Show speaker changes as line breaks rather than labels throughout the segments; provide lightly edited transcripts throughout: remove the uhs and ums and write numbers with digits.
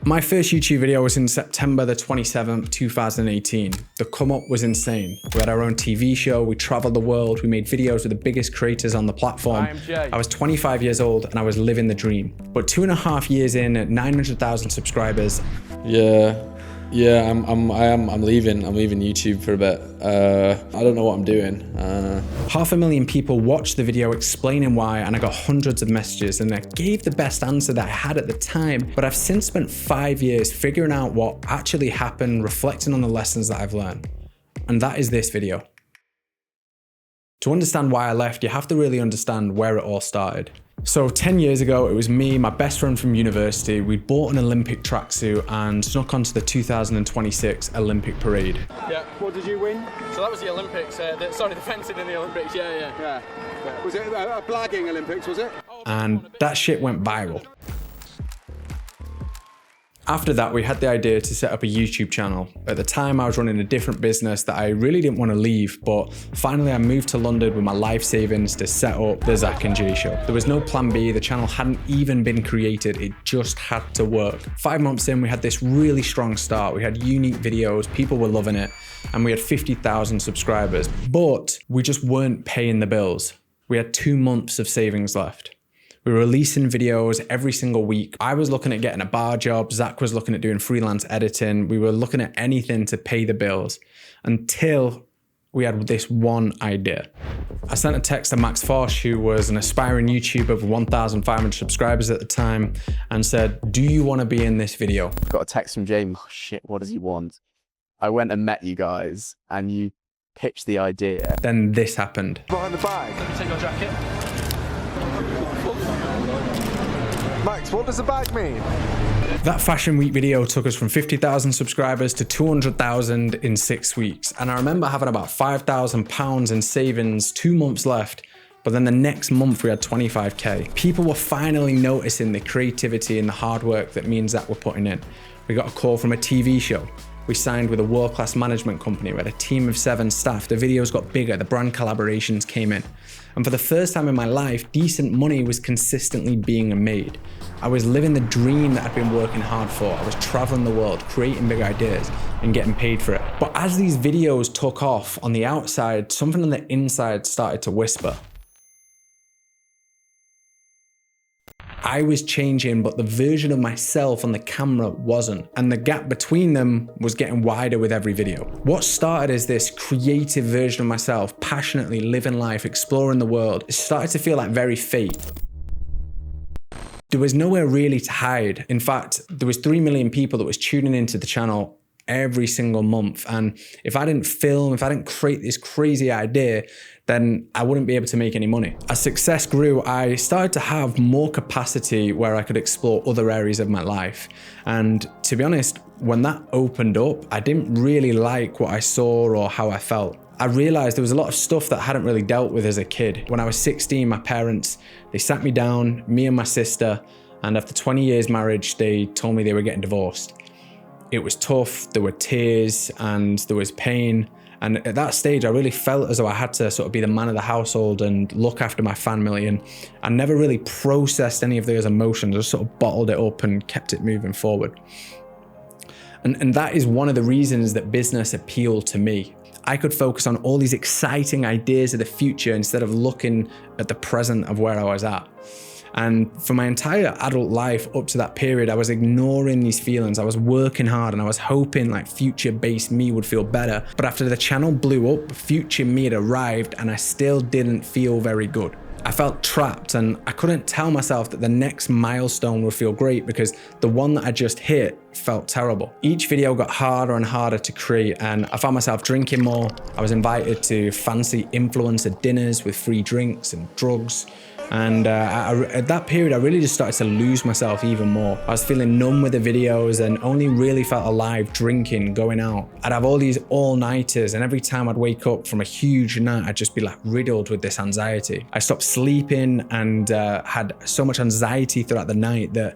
My first YouTube video was in September the 27th, 2018. The come up was insane. We had our own TV show, we traveled the world, we made videos with the biggest creators on the platform. I was 25 years old and I was living the dream. But 2.5 years in at 900,000 subscribers.
Yeah, I'm leaving. I'm leaving YouTube for a bit. I don't know what I'm doing.
500,000 people watched the video explaining why, and I got hundreds of messages, and I gave the best answer that I had at the time. But I've since spent 5 years figuring out what actually happened, reflecting on the lessons that I've learned. And that is this video. To understand why I left, you have to really understand where it all started. So 10 years ago, it was me, my best friend from university. We bought an Olympic tracksuit and snuck onto the 2026 Olympic parade.
Yeah. What did you win? So that was the Olympics, the fencing in the Olympics, yeah. Was it a blagging Olympics, was it?
And that shit went viral. After that, we had the idea to set up a YouTube channel. At the time, I was running a different business that I really didn't want to leave, but finally I moved to London with my life savings to set up the Zach and Jay Show. There was no plan B, the channel hadn't even been created, it just had to work. 5 months in, we had this really strong start. We had unique videos, people were loving it, and we had 50,000 subscribers, but we just weren't paying the bills. We had 2 months of savings left. We were releasing videos every single week. I was looking at getting a bar job. Zach was looking at doing freelance editing. We were looking at anything to pay the bills until we had this one idea. I sent a text to Max Fosh, who was an aspiring YouTuber with 1,500 subscribers at the time, and said, "Do you want to be in this video?"
Got a text from James. Oh shit, what does he want? I went and met you guys and you pitched the idea.
Then this happened.
Behind the bag.
Let me take your jacket.
Max, what does the bag mean?
That Fashion Week video took us from 50,000 subscribers to 200,000 in 6 weeks. And I remember having about £5,000 in savings, 2 months left. But then the next month we had 25K. People were finally noticing the creativity and the hard work that me and Zach were putting in. We got a call from a TV show. We signed with a world-class management company. We had a team of 7 staff. The videos got bigger, the brand collaborations came in. And for the first time in my life, decent money was consistently being made. I was living the dream that I'd been working hard for. I was traveling the world, creating big ideas and getting paid for it. But as these videos took off on the outside, something on the inside started to whisper. I was changing, but the version of myself on the camera wasn't. And the gap between them was getting wider with every video. What started as this creative version of myself, passionately living life, exploring the world, it started to feel like very fake. There was nowhere really to hide. In fact, there was 3 million people that was tuning into the channel every single month. And if I didn't film, if I didn't create this crazy idea, then I wouldn't be able to make any money. As success grew, I started to have more capacity where I could explore other areas of my life. And to be honest, when that opened up, I didn't really like what I saw or how I felt. I realized there was a lot of stuff that I hadn't really dealt with as a kid. When I was 16, my parents, they sat me down, me and my sister, and after 20 years marriage, they told me they were getting divorced. It was tough, there were tears and there was pain. And at that stage, I really felt as though I had to sort of be the man of the household and look after my family. And I never really processed any of those emotions. I just sort of bottled it up and kept it moving forward. And that is one of the reasons that business appealed to me. I could focus on all these exciting ideas of the future instead of looking at the present of where I was at. And for my entire adult life up to that period, I was ignoring these feelings. I was working hard and I was hoping like future-based me would feel better. But after the channel blew up, future me had arrived and I still didn't feel very good. I felt trapped and I couldn't tell myself that the next milestone would feel great because the one that I just hit felt terrible. Each video got harder and harder to create and I found myself drinking more. I was invited to fancy influencer dinners with free drinks and drugs. And at that period, I really just started to lose myself even more. I was feeling numb with the videos and only really felt alive drinking, going out. I'd have all these all-nighters and every time I'd wake up from a huge night, I'd just be like riddled with this anxiety. I stopped sleeping and had so much anxiety throughout the night that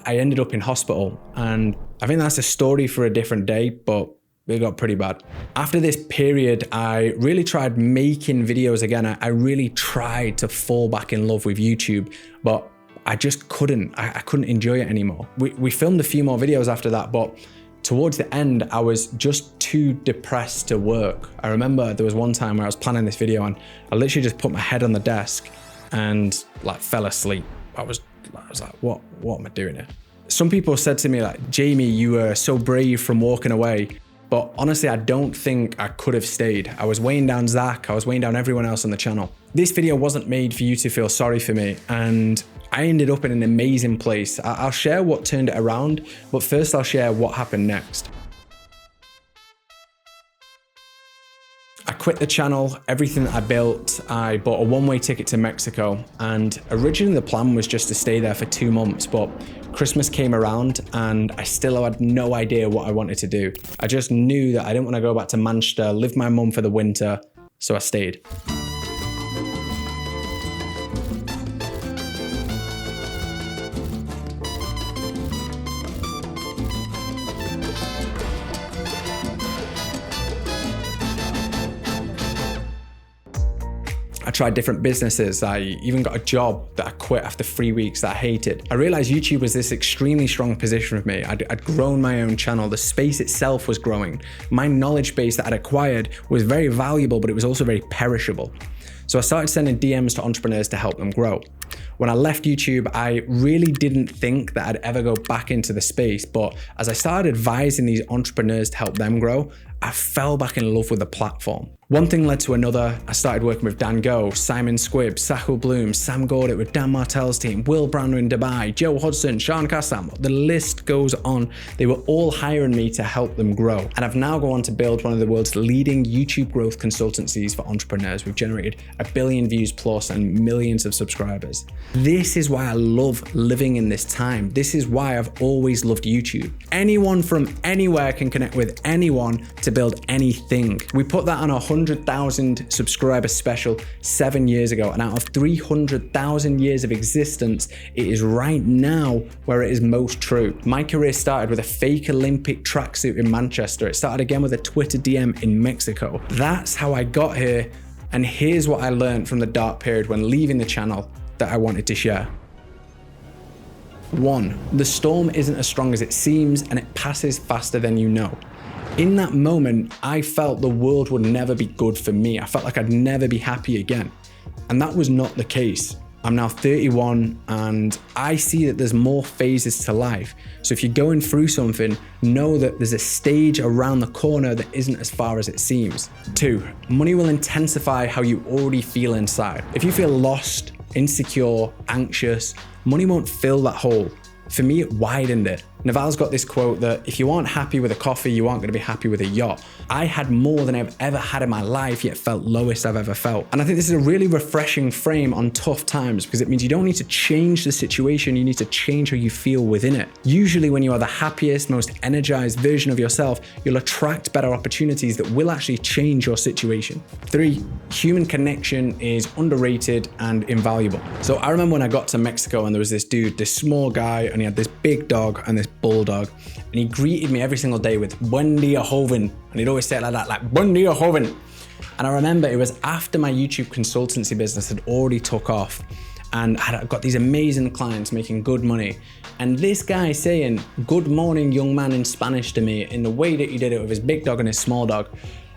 I ended up in hospital. And I think that's a story for a different day, but it got pretty bad. After this period, I really tried making videos again. I really tried to fall back in love with YouTube, but I just couldn't. I couldn't enjoy it anymore. We filmed a few more videos after that, but towards the end, I was just too depressed to work. I remember there was one time where I was planning this video and I literally just put my head on the desk and like fell asleep. I was like, what am I doing here? Some people said to me like, Jamie, you were so brave from walking away. But honestly, I don't think I could have stayed. I was weighing down Zach, I was weighing down everyone else on the channel. This video wasn't made for you to feel sorry for me, and I ended up in an amazing place. I'll share what turned it around, but first I'll share what happened next. I quit the channel, everything that I built. I bought a one-way ticket to Mexico, and originally the plan was just to stay there for 2 months, but Christmas came around and I still had no idea what I wanted to do. I just knew that I didn't want to go back to Manchester, live with my mum for the winter, so I stayed. I tried different businesses. I even got a job that I quit after 3 weeks that I hated. I realized YouTube was this extremely strong position for me. I'd grown my own channel. The space itself was growing. My knowledge base that I'd acquired was very valuable, but it was also very perishable. So I started sending DMs to entrepreneurs to help them grow. When I left YouTube, I really didn't think that I'd ever go back into the space, but as I started advising these entrepreneurs to help them grow, I fell back in love with the platform. One thing led to another. I started working with Dan Go, Simon Squibb, Sahil Bloom, Sam Gordit with Dan Martell's team, Will Brandon in Dubai, Joe Hodgson, Sean Kassam. The list goes on. They were all hiring me to help them grow. And I've now gone on to build one of the world's leading YouTube growth consultancies for entrepreneurs. We've generated 1 billion views plus and millions of subscribers. This is why I love living in this time. This is why I've always loved YouTube. Anyone from anywhere can connect with anyone to build anything. We put that on a 100,000 subscriber special 7 years ago, and out of 300,000 years of existence, it is right now where it is most true. My career started with a fake Olympic tracksuit in Manchester. It started again with a Twitter DM in Mexico. That's how I got here, and here's what I learned from the dark period when leaving the channel that I wanted to share. 1. The storm isn't as strong as it seems, and it passes faster than you know. In that moment, I felt the world would never be good for me. I felt like I'd never be happy again. And that was not the case. I'm now 31 and I see that there's more phases to life. So if you're going through something, know that there's a stage around the corner that isn't as far as it seems. 2, money will intensify how you already feel inside. If you feel lost, insecure, anxious, money won't fill that hole. For me, it widened it. Naval's got this quote that if you aren't happy with a coffee, you aren't going to be happy with a yacht. I had more than I've ever had in my life, yet felt lowest I've ever felt. And I think this is a really refreshing frame on tough times, because it means you don't need to change the situation, you need to change how you feel within it. Usually when you are the happiest, most energized version of yourself, you'll attract better opportunities that will actually change your situation. 3, human connection is underrated and invaluable. So I remember when I got to Mexico and there was this dude, this small guy, and he had this big dog and this bulldog, and he greeted me every single day with "Buen dia, joven," and he'd always say it like that, like "Buen dia, joven." And I remember it was after my YouTube consultancy business had already took off, and I got these amazing clients making good money, and this guy saying "Good morning, young man" in Spanish to me in the way that he did it with his big dog and his small dog,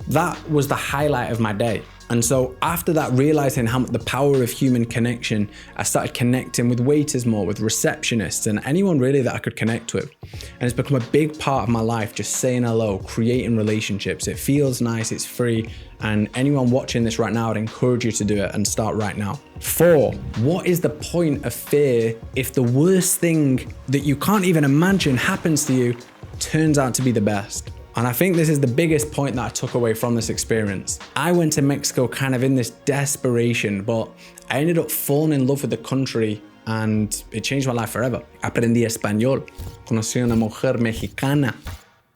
that was the highlight of my day. And so after that, realizing how much the power of human connection, I started connecting with waiters more, with receptionists, and anyone really that I could connect with. And it's become a big part of my life, just saying hello, creating relationships. It feels nice, it's free, and anyone watching this right now, I'd encourage you to do it and start right now. 4, what is the point of fear if the worst thing that you can't even imagine happens to you turns out to be the best? And I think this is the biggest point that I took away from this experience. I went to Mexico kind of in this desperation, but I ended up falling in love with the country and it changed my life forever. Aprendí español. Conocí una mujer mexicana.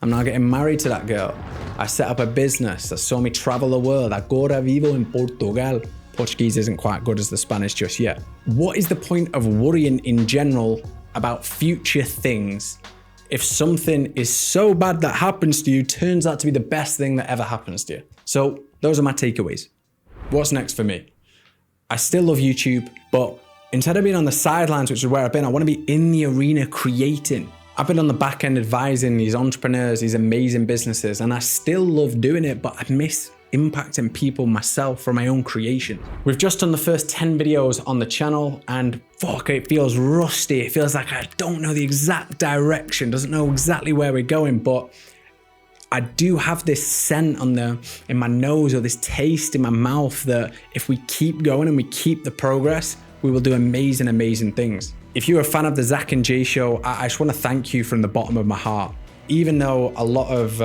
I'm now getting married to that girl. I set up a business that saw me travel the world. Agora vivo en Portugal. Portuguese isn't quite good as the Spanish just yet. What is the point of worrying in general about future things if something is so bad that happens to you turns out to be the best thing that ever happens to you? So those are my takeaways. What's next for me? I still love YouTube, but Instead of being on the sidelines, which is where I've been, I want to be in the arena creating. I've been on the back end advising these entrepreneurs, these amazing businesses, and I still love doing it, but I miss impacting people myself from my own creation. We've just done the first 10 videos on the channel, and fuck, it feels rusty. It feels like I don't know the exact direction, doesn't know exactly where we're going, but I do have this scent in my nose, or this taste in my mouth, that if we keep going and we keep the progress, we will do amazing, amazing things. If you're a fan of the Zach and Jay show, I just want to thank you from the bottom of my heart. Even though a lot of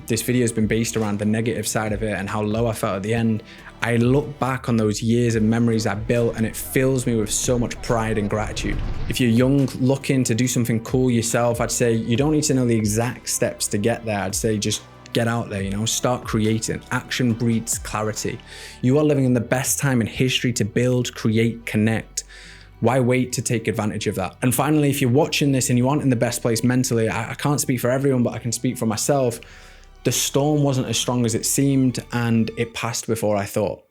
this video has been based around the negative side of it and how low I felt at the end, I look back on those years and memories I built, and it fills me with so much pride and gratitude. If you're young, looking to do something cool yourself, I'd say you don't need to know the exact steps to get there. I'd say just get out there, start creating. Action breeds clarity. You are living in the best time in history to build, create, connect. Why wait to take advantage of that? And finally, if you're watching this and you aren't in the best place mentally, I can't speak for everyone, but I can speak for myself. The storm wasn't as strong as it seemed, and it passed before I thought.